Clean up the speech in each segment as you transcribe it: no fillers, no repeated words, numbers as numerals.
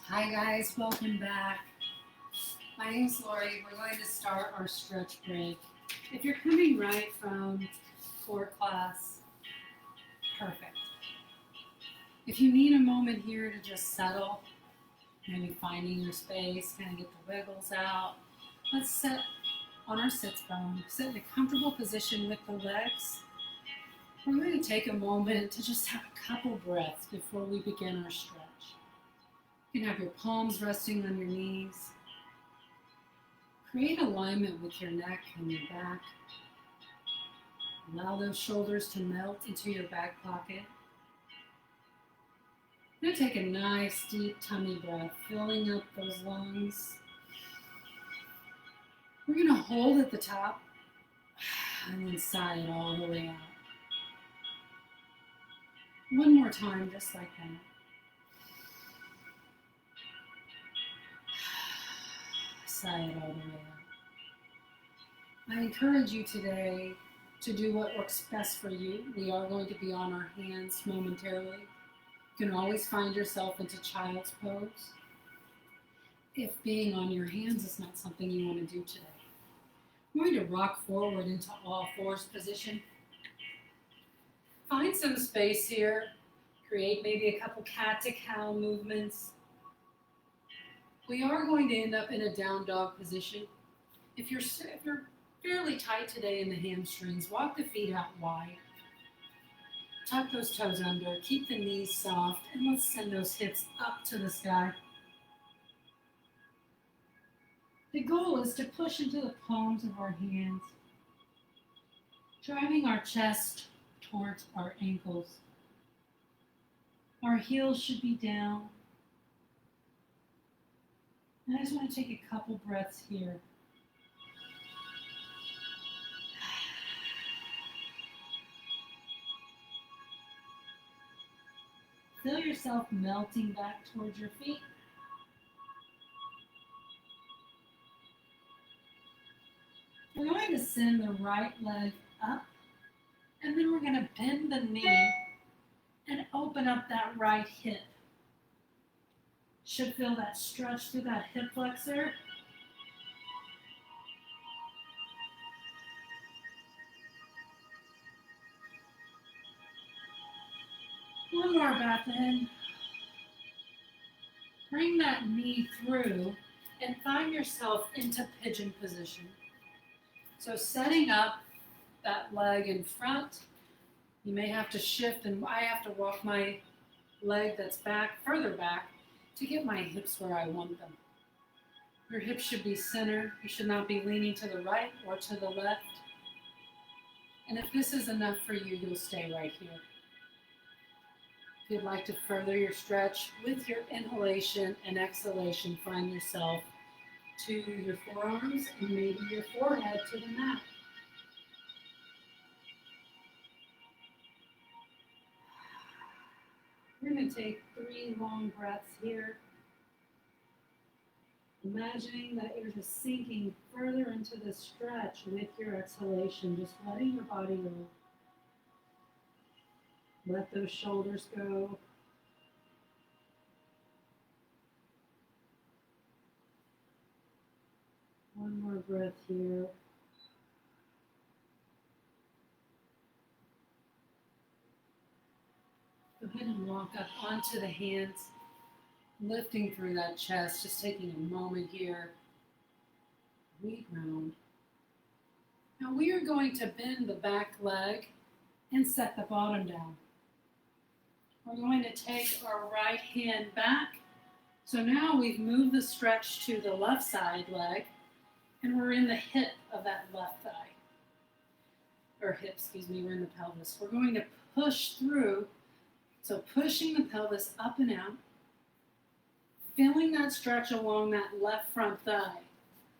Hi guys, welcome back. My name is Lori. We're going to start our stretch break. If you're coming right from core class, perfect. If you need a moment here to just settle, maybe finding your space, kind of get the wiggles out, let's sit on our sits bone. Sit in a comfortable position with the legs. We're going to take a moment to just have a couple breaths before we begin our stretch. You can have your palms resting on your knees. Create alignment with your neck and your back. Allow those shoulders to melt into your back pocket. Now take a nice deep tummy breath, filling up those lungs. We're going to hold at the top and then sigh it all the way out. One more time, just like that. Sigh it all the way out. I encourage you today to do what works best for you. We are going to be on our hands momentarily. You can always find yourself into child's pose if being on your hands is not something you want to do today. I'm going to rock forward into all fours position. Find some space here. Create maybe a couple cat to cow movements. We are going to end up in a down dog position. If you're fairly tight today in the hamstrings, walk the feet out wide. Tuck those toes under, keep the knees soft, and let's send those hips up to the sky. The goal is to push into the palms of our hands, driving our chest towards our ankles. Our heels should be down. And I just want to take a couple breaths here. Feel yourself melting back towards your feet. We're going to send the right leg up, and then we're going to bend the knee and open up that right hip. Should feel that stretch through that hip flexor. One more breath in. Bring that knee through and find yourself into pigeon position. So setting up that leg in front, you may have to shift, and I have to walk my leg that's back, further back, to get my hips where I want them. Your hips should be centered. You should not be leaning to the right or to the left. And if this is enough for you, you'll stay right here. If you'd like to further your stretch with your inhalation and exhalation, find yourself to your forearms and maybe your forehead to the mat. We're going to take 3 long breaths here. Imagining that you're just sinking further into the stretch with your exhalation, just letting your body roll. Let those shoulders go. One more breath here. Go ahead and walk up onto the hands, lifting through that chest, just taking a moment here. Reground. Now we are going to bend the back leg and set the bottom down. We're going to take our right hand back. So now we've moved the stretch to the left side leg, and we're in the hip of that left thigh. Or hip, excuse me, we're in the pelvis. We're going to push through, so pushing the pelvis up and out, feeling that stretch along that left front thigh.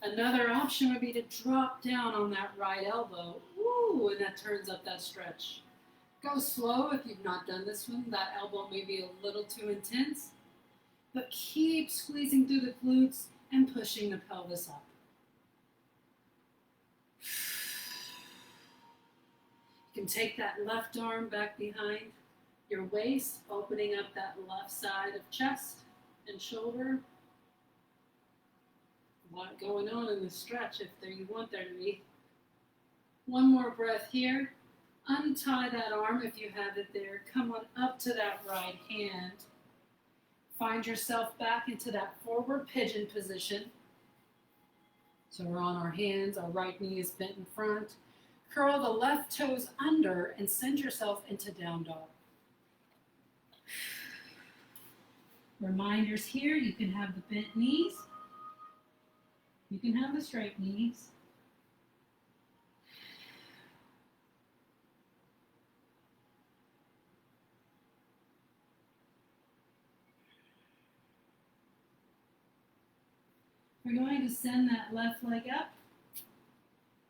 Another option would be to drop down on that right elbow. Ooh, and that turns up that stretch. Go slow if you've not done this one. That elbow may be a little too intense, but keep squeezing through the glutes and pushing the pelvis up. You can take that left arm back behind your waist, opening up that left side of chest. and shoulder. A lot going on in the stretch if there you want there to be. One more breath here. Untie that arm if you have it there. Come on up to that right hand. Find yourself back into that forward pigeon position. So we're on our hands, our right knee is bent in front. Curl the left toes under and send yourself into down dog. Reminders here, you can have the bent knees. You can have the straight knees. We're going to send that left leg up.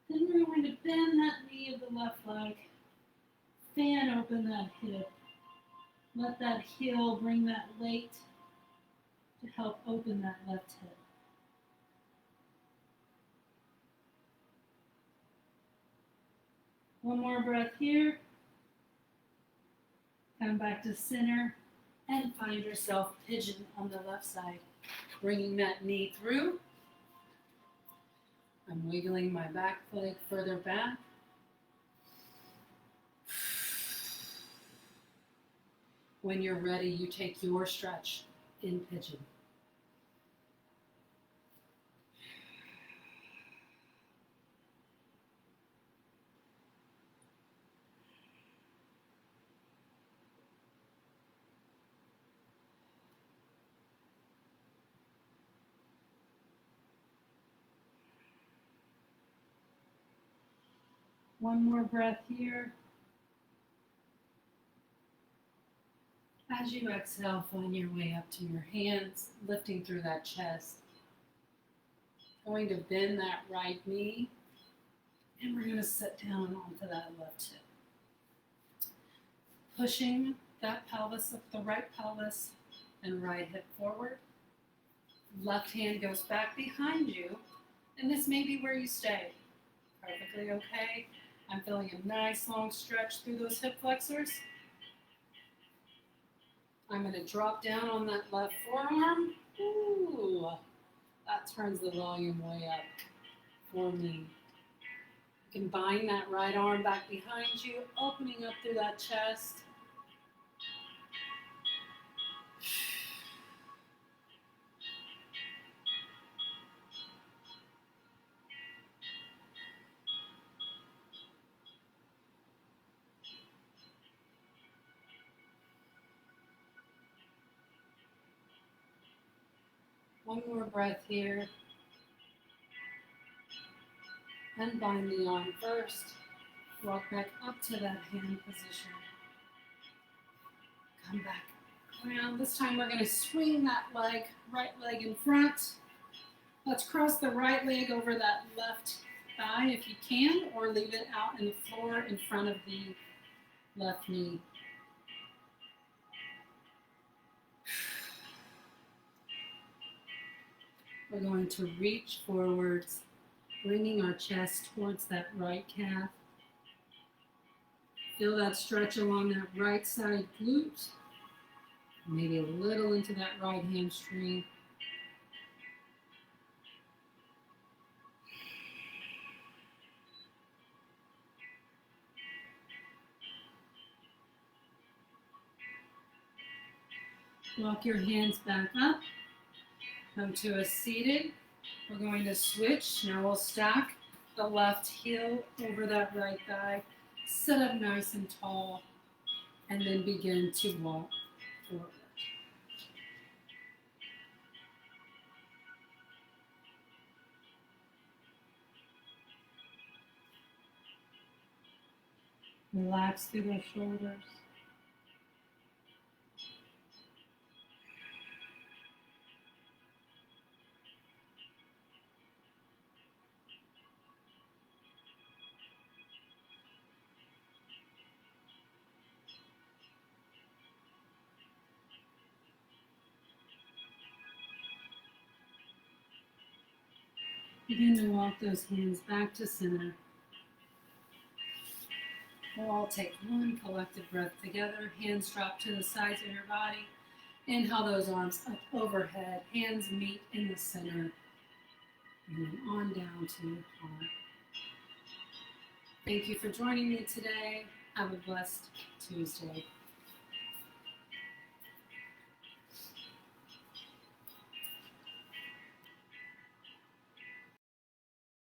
Then we're going to bend that knee of the left leg. Fan open that hip. Let that heel bring that weight to help open that left hip. One more breath here. Come back to center and find yourself pigeon on the left side. Bringing that knee through. I'm wiggling my back leg further back. When you're ready, you take your stretch in pigeon. One more breath here. As you exhale, find your way up to your hands, lifting through that chest. Going to bend that right knee, and we're going to sit down onto that left hip. Pushing that pelvis up, the right pelvis and right hip forward. Left hand goes back behind you, and this may be where you stay. Perfectly okay. I'm feeling a nice long stretch through those hip flexors. I'm going to drop down on that left forearm. Ooh, that turns the volume way up for me. Combine that right arm back behind you, opening up through that chest. One more breath here. Unbind the arm first. Walk back up to that hand position. Come back around. This time we're going to swing that leg, right leg in front. Let's cross the right leg over that left thigh if you can, or leave it out on the floor in front of the left knee. We're going to reach forwards, bringing our chest towards that right calf. Feel that stretch along that right side glute, maybe a little into that right hamstring. Walk your hands back up. Come to a seated. We're going to switch. Now we'll stack the left heel over that right thigh. Sit up nice and tall, and then begin to walk forward. Relax through the shoulders. Begin to walk those hands back to center. We'll all take one collective breath together. Hands drop to the sides of your body. Inhale those arms up overhead, hands meet in the center, and then on down to your heart. Thank you for joining me today. Have a blessed Tuesday.